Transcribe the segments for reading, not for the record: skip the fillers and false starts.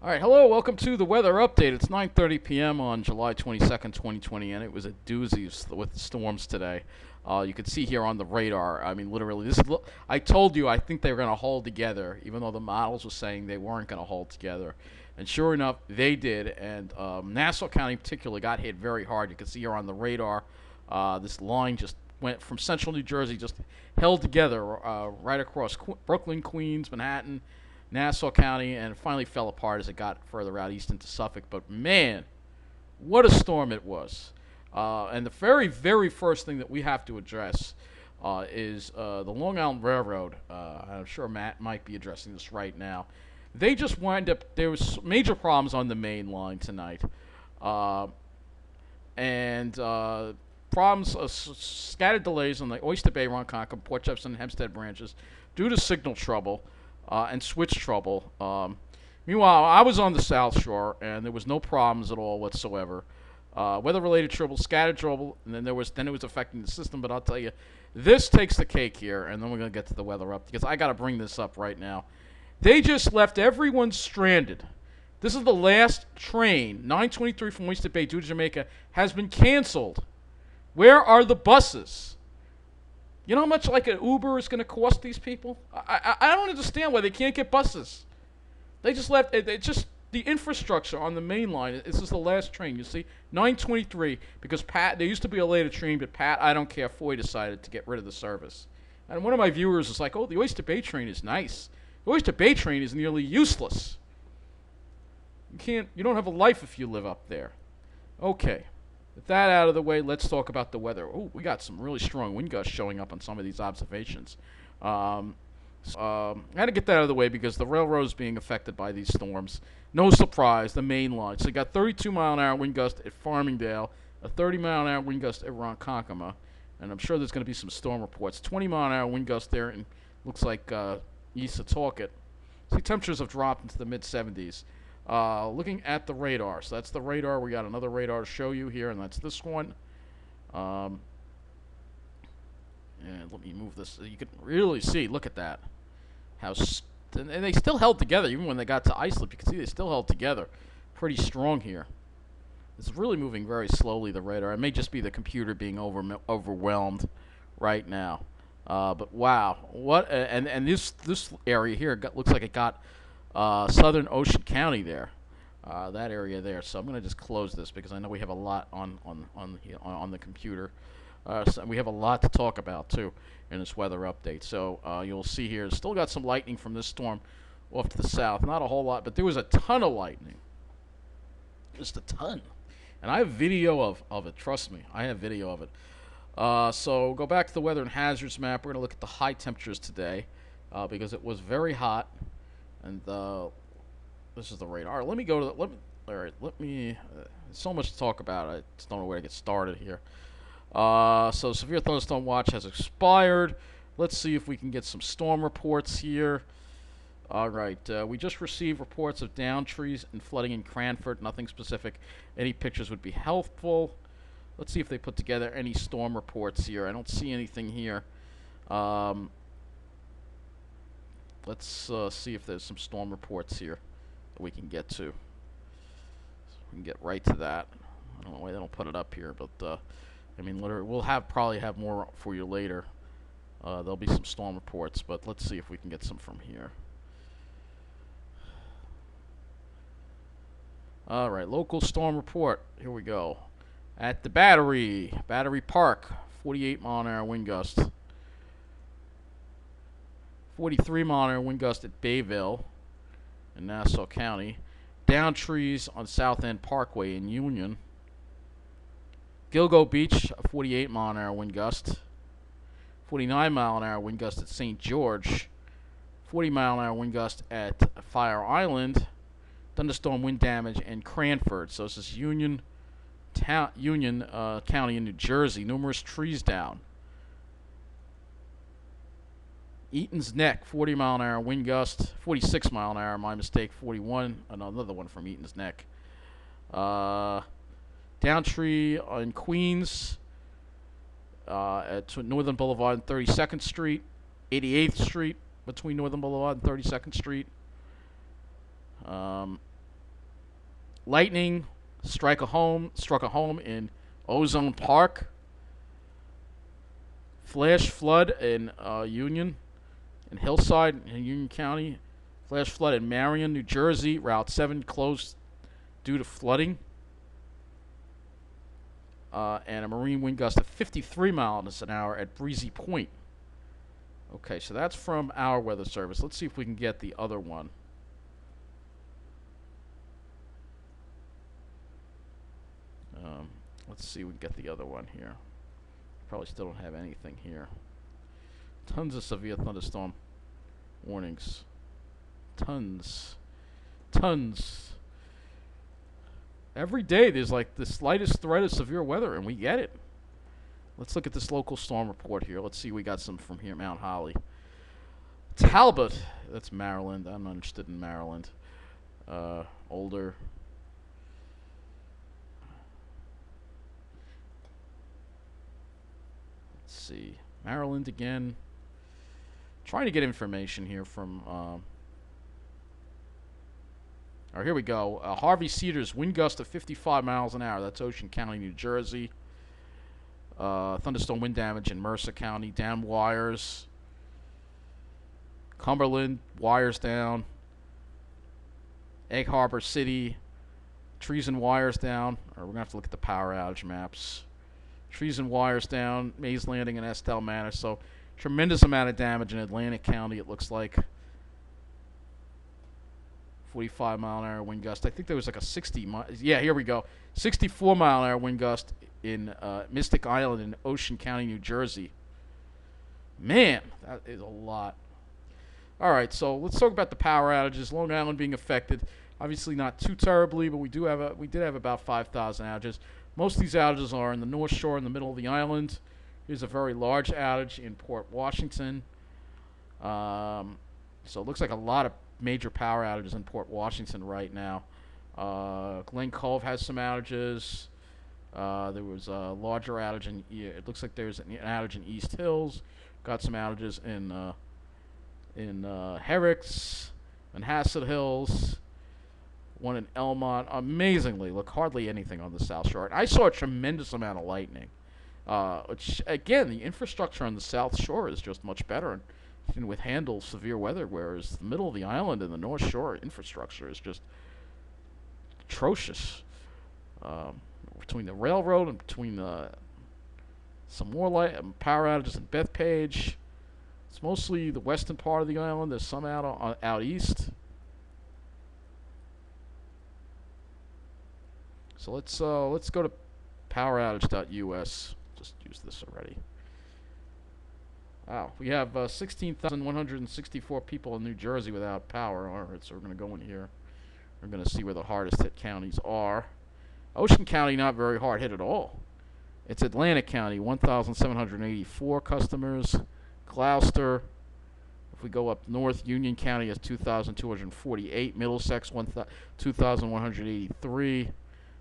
All right, hello, welcome to the weather update. It's 9:30 p.m. on July 22nd, 2020, and it was a doozy with storms today. You can see here on the radar. I mean, literally, I told you I think they were going to hold together, even though the models were saying they weren't going to hold together. And sure enough, they did. And Nassau County, in particular, got hit very hard. You can see here on the radar, this line just went from central New Jersey, just held together right across Brooklyn, Queens, Manhattan, Nassau County, and it finally fell apart as it got further out east into Suffolk. But man, what a storm it was. And the very, very first thing that we have to address is the Long Island Railroad. I'm sure Matt might be addressing this right now. They just wind up, there was major problems on the main line tonight. And problems, scattered delays on the Oyster Bay, Ronkonkoma, Port Jefferson, and Hempstead branches due to signal trouble. And switch trouble. Meanwhile, I was on the South Shore, and there was no problems at all whatsoever. Weather-related trouble, scattered trouble, and then it was affecting the system. But I'll tell you, this takes the cake here, and then we're gonna get to the weather up because I gotta bring this up right now. They just left everyone stranded. This is the last train, 923 from Oyster Bay due to Jamaica, has been canceled. Where are the buses? You know how much like an Uber is going to cost these people? I don't understand why they can't get buses. They just left. Just the infrastructure on the main line. This is the last train. You see, 923 because Pat. There used to be a later train, but Pat, I don't care. Foy decided to get rid of the service. And one of my viewers is like, "Oh, the Oyster Bay train is nice. The Oyster Bay train is nearly useless. You don't have a life if you live up there." Okay. With that out of the way, let's talk about the weather. Oh, we got some really strong wind gusts showing up on some of these observations. I had to get that out of the way because the railroad is being affected by these storms. No surprise, the main line. So you got 32-mile-an-hour wind gust at Farmingdale, a 30-mile-an-hour wind gust at Ronkonkoma, and I'm sure there's going to be some storm reports. 20-mile-an-hour wind gust there, and looks like east of Talcott. See, temperatures have dropped into the mid-70s. Looking at the radar, so that's the radar. We got another radar to show you here, and that's this one. And let me move this. You can really see. Look at that. And they still held together even when they got to Islip. You can see they still held together, pretty strong here. It's really moving very slowly. The radar. It may just be the computer being overwhelmed right now. But wow, what? And this area here looks like it got. Southern Ocean County there, that area there. So I'm going to just close this because I know we have a lot on the computer. So we have a lot to talk about too in this weather update. So you'll see here, still got some lightning from this storm off to the south. Not a whole lot, but there was a ton of lightning. Just a ton. And I have video of it. Trust me, I have video of it. So go back to the weather and hazards map. We're going to look at the high temperatures today because it was very hot. And this is the radar. Let me go to let me. So much to talk about. I just don't know where to get started here. So severe thunderstorm watch has expired. Let's see if we can get some storm reports here. All right. We just received reports of downed trees and flooding in Cranford. Nothing specific. Any pictures would be helpful. Let's see if they put together any storm reports here. I don't see anything here. Let's see if there's some storm reports here that we can get to. So we can get right to that. I don't know why they don't put it up here, but I mean, literally, we'll probably have more for you later. There'll be some storm reports, but let's see if we can get some from here. All right, local storm report. Here we go. At the Battery Park, 48-mile-an-hour wind gust. 43-mile-an-hour wind gust at Bayville in Nassau County. Down trees on South End Parkway in Union. Gilgo Beach, a 48-mile-an-hour wind gust. 49-mile-an-hour wind gust at St. George. 40-mile-an-hour wind gust at Fire Island. Thunderstorm wind damage in Cranford. So this is Union County in New Jersey. Numerous trees down. Eaton's Neck, 40-mile-an-hour wind gust, 46-mile-an-hour, my mistake, 41, another one from Eaton's Neck. Downtree in Queens, at Northern Boulevard and 32nd Street, 88th Street between Northern Boulevard and 32nd Street. Lightning struck a home in Ozone Park. Flash flood in Union and Hillside in Union County. Flash flood in Marion, New Jersey. Route 7 closed due to flooding. And a marine wind gust of 53 miles an hour at Breezy Point. Okay, so that's from our weather service. Let's see if we can get the other one. Let's see if we can get the other one here. Probably still don't have anything here. Tons of severe thunderstorm warnings. Tons. Every day there's like the slightest threat of severe weather, and we get it. Let's look at this local storm report here. Let's see, we got some from here, Mount Holly. Talbot, that's Maryland. I'm not interested in Maryland. Older. Let's see, Maryland again. Trying to get information here from. All right, here we go. Harvey Cedars, wind gust of 55 miles an hour. That's Ocean County, New Jersey. Thunderstorm wind damage in Mercer County. Dam wires. Cumberland, wires down. Egg Harbor City, trees and wires down. Or we're going to have to look at the power outage maps. Trees and wires down. Mays Landing and Estelle Manor. So tremendous amount of damage in Atlantic County, it looks like. 45 mile an hour wind gust. I think there was like a 60 mile. Yeah, here we go. 64 mile an hour wind gust in Mystic Island in Ocean County, New Jersey. Man, that is a lot. All right, so let's talk about the power outages. Long Island being affected. Obviously not too terribly, but we did have about 5,000 outages. Most of these outages are in the North Shore in the middle of the island. Here's a very large outage in Port Washington. So it looks like a lot of major power outages in Port Washington right now. Glen Cove has some outages. There was a larger outage in. It looks like there's an outage in East Hills. Got some outages in Herricks, Manhasset Hills. One in Elmont. Amazingly, look, hardly anything on the South Shore. And I saw a tremendous amount of lightning. Which again, the infrastructure on the South Shore is just much better and with handle severe weather, whereas the middle of the island and the North Shore infrastructure is just atrocious. Between the railroad and between some more power outages in Bethpage. It's mostly the western part of the island. There's some out east. So let's go to poweroutage.us. Just use this already. Wow, we have 16,164 people in New Jersey without power. All right, so we're going to go in here. We're going to see where the hardest hit counties are. Ocean County, not very hard hit at all. It's Atlantic County, 1,784 customers. Gloucester, if we go up north, Union County has 2,248. Middlesex, 2,183.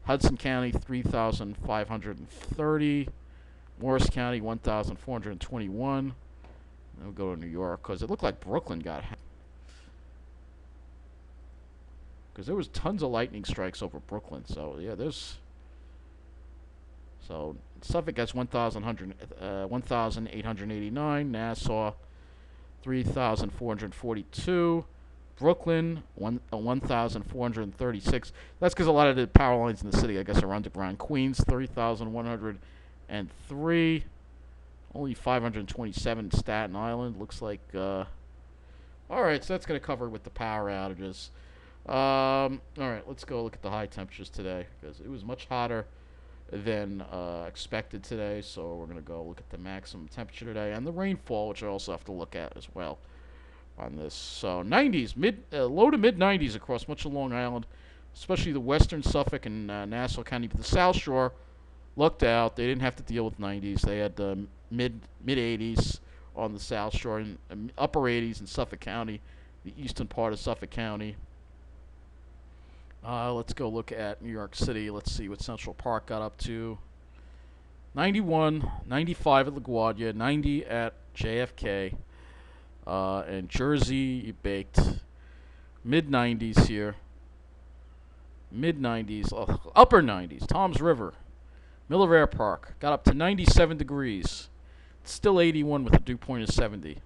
Hudson County, 3,530. Morris County, 1,421. Then we'll go to New York, because it looked like Brooklyn got hit. Because there was tons of lightning strikes over Brooklyn. So, yeah, there's... So, Suffolk has 1,889. Nassau, 3,442. Brooklyn, 1,436. That's because a lot of the power lines in the city, I guess, are underground. Queens, 3,103. Only 527 in Staten Island. Looks like... all right, so that's going to cover with the power outages. All right, let's go look at the high temperatures today, because it was much hotter than expected today. So we're going to go look at the maximum temperature today and the rainfall, which I also have to look at as well on this. So 90s, low to mid 90s across much of Long Island, especially the western Suffolk and Nassau County. But the South Shore lucked out; they didn't have to deal with 90s. They had mid 80s on the South Shore and upper 80s in Suffolk County, the eastern part of Suffolk County. Let's go look at New York City. Let's see what Central Park got up to. 91, 95 at LaGuardia, 90 at JFK. And Jersey, you baked mid-90s here. mid 90s, upper 90s. Tom's River, Miller Air Park, got up to 97 degrees. It's still 81 with a dew point of 70.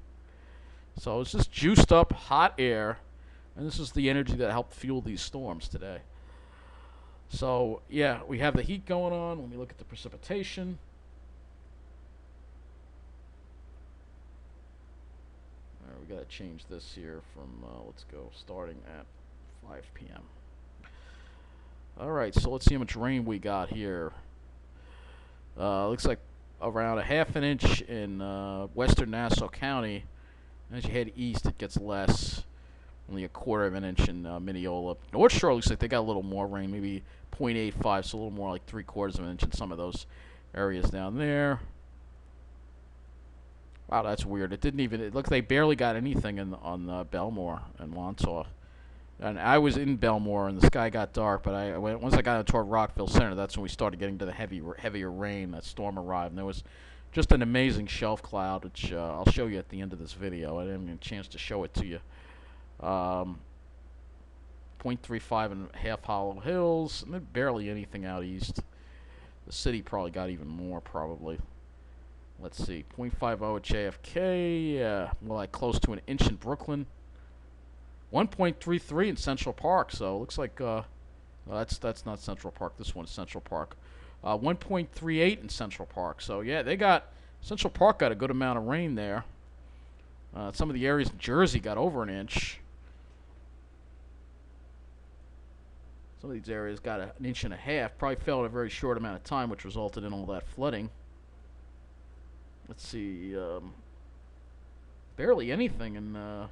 So it's just juiced up hot air, and this is the energy that helped fuel these storms today. So yeah, we have the heat going on. When we look at the precipitation, we got to change this here from, let's go starting at 5 p.m. Alright, so let's see how much rain we got here. Looks like around a half an inch in western Nassau County. And as you head east, it gets less. Only a quarter of an inch in Mineola. North Shore looks like they got a little more rain, maybe 0.85, so a little more like 3/4 of an inch in some of those areas down there. Wow, that's weird. It didn't even. It looks like they barely got anything on Belmore and Wantaw. And I was in Belmore, and the sky got dark. But once I got toward Rockville Centre, that's when we started getting to the heavier rain. That storm arrived, and there was just an amazing shelf cloud, which I'll show you at the end of this video. I didn't get a chance to show it to you. 0.35 in Half Hollow Hills, and barely anything out east. The city probably got even more, probably. Let's see, 0.50 at JFK, more like close to an inch in Brooklyn. 1.33 in Central Park, so it looks like, that's not Central Park, this one's Central Park. 1.38 in Central Park, so yeah, Central Park got a good amount of rain there. Some of the areas in Jersey got over an inch. Some of these areas got an inch and a half, probably fell in a very short amount of time, which resulted in all that flooding. Let's see, barely anything in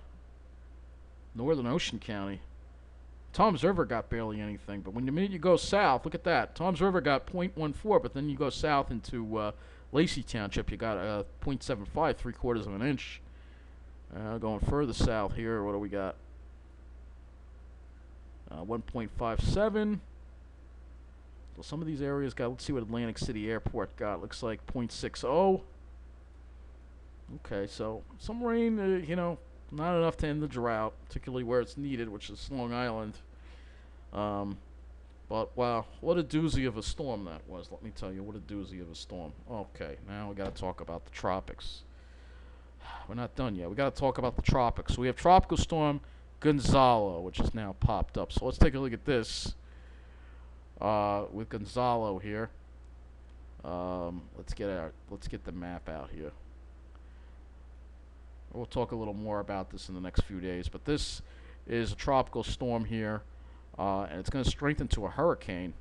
Northern Ocean County. Tom's River got barely anything, but when the minute you go south, look at that. Tom's River got 0.14, but then you go south into Lacey Township, you got 0.75, 3/4 of an inch. Going further south here, what do we got? 1.57. So some of these areas got, let's see what Atlantic City Airport got. Looks like 0.60. Okay, so some rain, not enough to end the drought, particularly where it's needed, which is Long Island. But wow, what a doozy of a storm that was. Let me tell you, what a doozy of a storm. Okay, now we got to talk about the tropics. We're not done yet. We got to talk about the tropics. So we have Tropical Storm Gonzalo, which has now popped up. So let's take a look at this with Gonzalo here. Let's get the map out here. We'll talk a little more about this in the next few days, but this is a tropical storm here, and it's going to strengthen to a hurricane.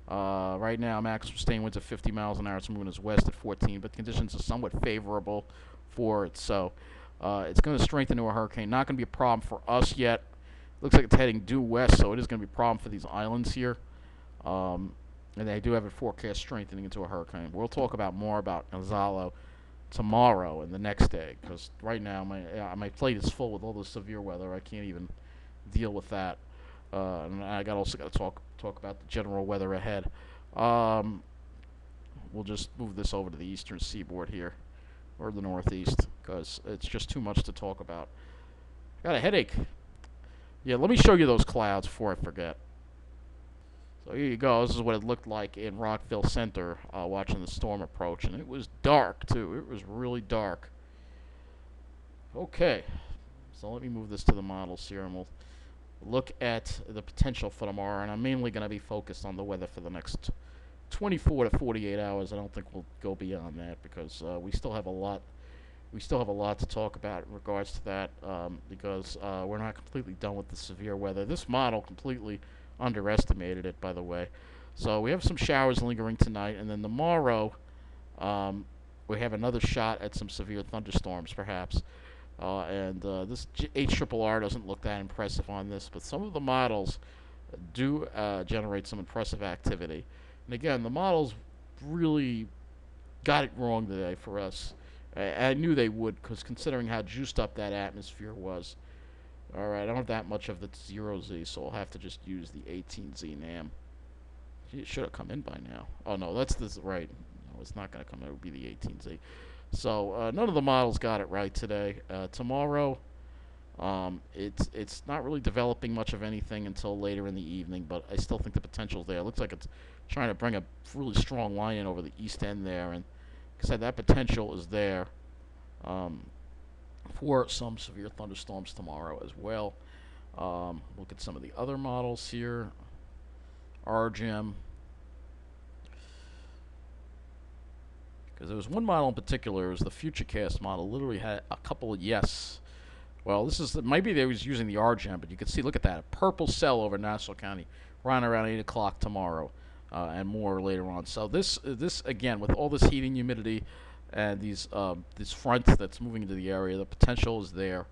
Right now, maximum sustained winds of 50 miles an hour. It's moving us west at 14, but conditions are somewhat favorable for it. So it's going to strengthen to a hurricane. Not going to be a problem for us yet. Looks like it's heading due west, so it is going to be a problem for these islands here. And they do have a forecast strengthening into a hurricane. We'll talk about more about Gonzalo tomorrow and the next day, because right now my plate is full with all the severe weather. I can't even deal with that. And I also got to talk about the general weather ahead. We'll just move this over to the eastern seaboard here, or the northeast, because it's just too much to talk about. I got a headache. Yeah, let me show you those clouds before I forget. So here you go. This is what it looked like in Rockville Centre, watching the storm approach, and it was dark too. It was really dark. Okay, so let me move this to the models here, and we'll look at the potential for tomorrow. And I'm mainly going to be focused on the weather for the next 24 to 48 hours. I don't think we'll go beyond that, because we still have a lot. We still have a lot to talk about in regards to that, because we're not completely done with the severe weather. This model completely underestimated it, by the way. So we have some showers lingering tonight, and then tomorrow we have another shot at some severe thunderstorms, perhaps. This HRRR doesn't look that impressive on this, but some of the models do generate some impressive activity. And again, the models really got it wrong today for us. I knew they would, because considering how juiced up that atmosphere was. Alright, I don't have that much of the 0Z, so I'll have to just use the 18Z NAM. It should have come in by now. Oh no, that's this right. No, it's not going to come in. It would be the 18Z. So none of the models got it right today. Tomorrow, It's not really developing much of anything until later in the evening, but I still think the potential's there. It looks like it's trying to bring a really strong line in over the east end there, and like I said, that potential is there um, for some severe thunderstorms tomorrow as well. Look at some of the other models here. RGM. Because there was one model in particular, it was the FutureCast model, literally had a couple of well, this is maybe they was using the RGM, but you can see, look at that, a purple cell over Nassau County, right around 8 o'clock tomorrow, and more later on. So this again, with all this heat and humidity, and this front that's moving into the area, the potential is there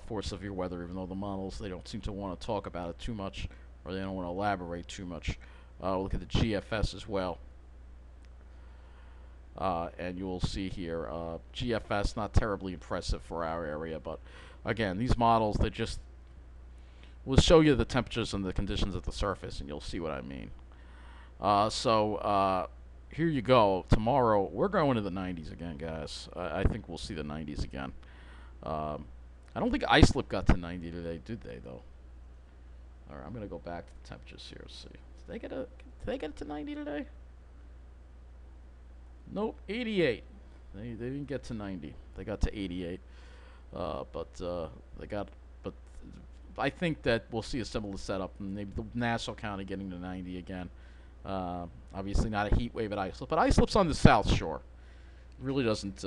for severe weather. Even though the models, they don't seem to want to talk about it too much, or they don't want to elaborate too much. Look at the GFS as well. And you'll see here, GFS not terribly impressive for our area, but again, these models, they just will show you the temperatures and the conditions at the surface, and you'll see what I mean. So here you go. Tomorrow, we're going to the 90s again, guys. I think we'll see the 90s again. I don't think Islip got to 90 today, did they, though? All right, I'm going to go back to the temperatures here. See, did they get it to 90 today? Nope, 88. They didn't get to 90. They got to 88. But I think that we'll see a similar setup, and maybe the Nassau County getting to 90 again. Obviously not a heat wave at Islip, but Islip's on the south shore. It really doesn't,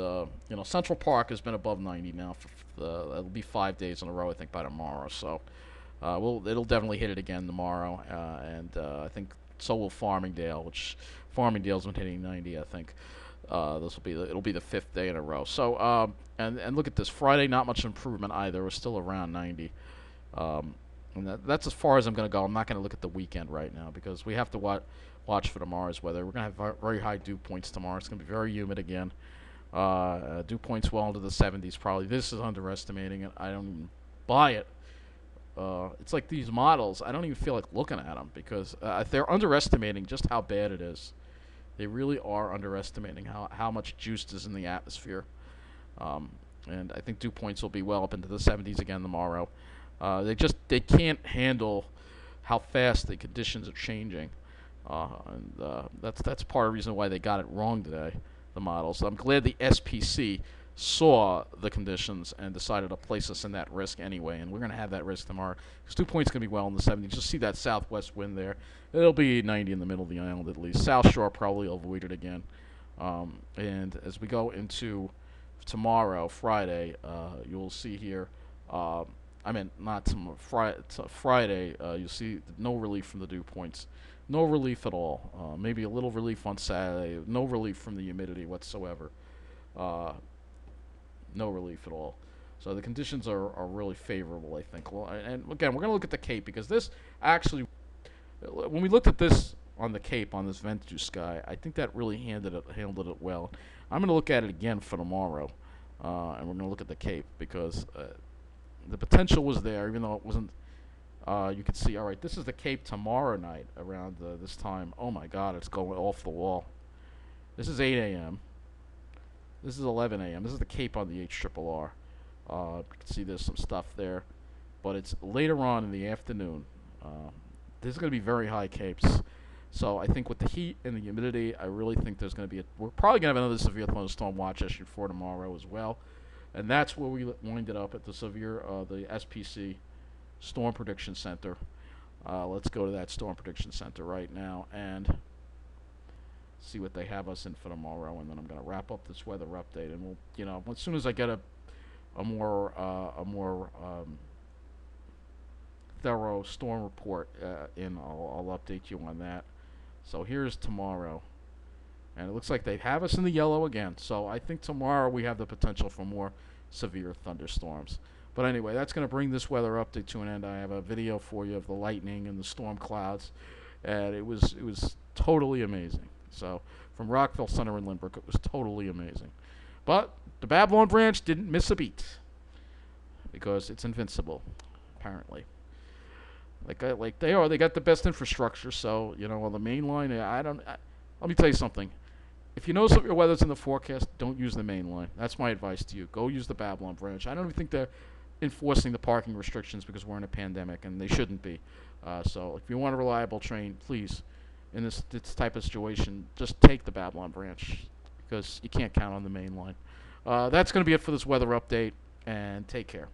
Central Park has been above 90 now. It'll be 5 days in a row, I think, by tomorrow. So, it'll definitely hit it again tomorrow, and I think so will Farmingdale, which Farmingdale's been hitting 90, I think. It'll be the 5th day in a row. So, and look at this, Friday, not much improvement either. We're still around 90. And that's as far as I'm going to go. I'm not going to look at the weekend right now because we have to watch for tomorrow's weather. We're going to have very high dew points tomorrow. It's going to be very humid again. Dew points well into the 70s probably. This is underestimating it. I don't even buy it. It's like these models, I don't even feel like looking at them because they're underestimating just how bad it is. They really are underestimating how much juice is in the atmosphere. And I think dew points will be well up into the 70s again tomorrow. They can't handle how fast the conditions are changing, and that's part of the reason why they got it wrong today, the models. I'm glad the SPC saw the conditions and decided to place us in that risk anyway, and we're going to have that risk tomorrow because dew points going to be well in the 70s. Just see that southwest wind there. It'll be 90 in the middle of the island at least. South Shore probably will avoid it again. And as we go into tomorrow, Friday, you'll see here. Not tomorrow, Friday, you'll see no relief from the dew points. No relief at all. Maybe a little relief on Saturday. No relief from the humidity whatsoever. No relief at all. So the conditions are really favorable, I think. Well, and again, we're going to look at the Cape because this actually, when we looked at this on the Cape, on this Ventus sky, I think that really handled it well. I'm going to look at it again for tomorrow, and we're going to look at the Cape because the potential was there, even though it wasn't. You can see, all right, this is the Cape tomorrow night around this time. Oh my God, it's going off the wall. This is 8 a.m. This is 11 a.m. This is the Cape on the HRRR. You can see there's some stuff there, but it's later on in the afternoon. There's going to be very high Capes. So I think with the heat and the humidity, I really think there's going to be we're probably going to have another severe thunderstorm watch issued for tomorrow as well. And that's where we winded up at the SPC Storm Prediction Center. Let's go to that Storm Prediction Center right now and see what they have us in for tomorrow. And then I'm going to wrap up this weather update. And we'll, as soon as I get a more thorough storm report I'll update you on that. So here's tomorrow. And it looks like they have us in the yellow again. So I think tomorrow we have the potential for more severe thunderstorms. But anyway, that's going to bring this weather update to an end. I have a video for you of the lightning and the storm clouds. And it was totally amazing. So from Rockville Centre in Lynbrook, it was totally amazing. But the Babylon branch didn't miss a beat because it's invincible, apparently. Like they are. They got the best infrastructure. So, on the main line, let me tell you something. If you know some of your weather's in the forecast, don't use the main line. That's my advice to you. Go use the Babylon branch. I don't even think enforcing the parking restrictions because we're in a pandemic, and they shouldn't be. So if you want a reliable train, please, in this type of situation, just take the Babylon branch because you can't count on the main line. That's going to be it for this weather update, and take care.